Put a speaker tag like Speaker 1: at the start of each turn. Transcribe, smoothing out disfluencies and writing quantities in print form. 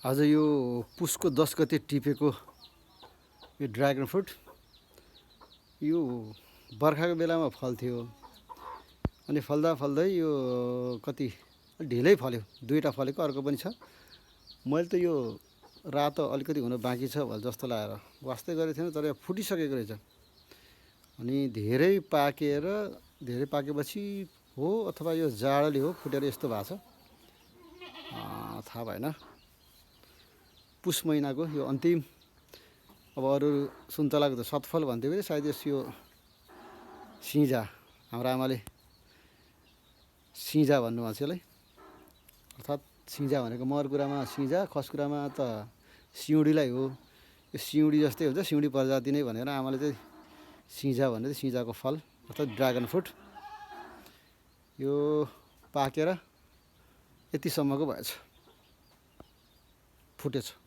Speaker 1: आज यो पुसको 10 गते टिपेको यो ड्रागन फ्रुट यो बर्खाको बेलामा फल्थ्यो अनि फल्दा फल्दै यो कति ढिलै फल्यो, दुईटा फलेको अर्को पनि छ। मैले त यो रातो अलिकति हुन बाँकी छ भने जस्तो लागेर वास्तै गरेको थिएन, तर यो फुटिसकेको रहेछ। अनि धेरै पाकेपछि हो अथवा यो जाडोले हो फुटेर यस्तो भएको छ, थाहा भएन। पुस महिनाको यो अन्तिम, अब अरू सुन्तलाको त सतफल भन्थ्यो भने सायद यो सिँझा, हाम्रो आमाले सिँझा भन्नुभएको छ यसलाई। अर्थात् सिँझा भनेको मर कुरामा सिँझा, खस कुरामा त सिउँडीलाई हो। यो सिउँडी जस्तै हुन्छ, सिउँडी प्रजाति नै भनेर आमाले चाहिँ सिँझा भन्दै थियो। सिँझाको फल अर्थात् ड्रागन फ्रुट यो पाकेर यतिसम्मको भएछ, फुटेछ।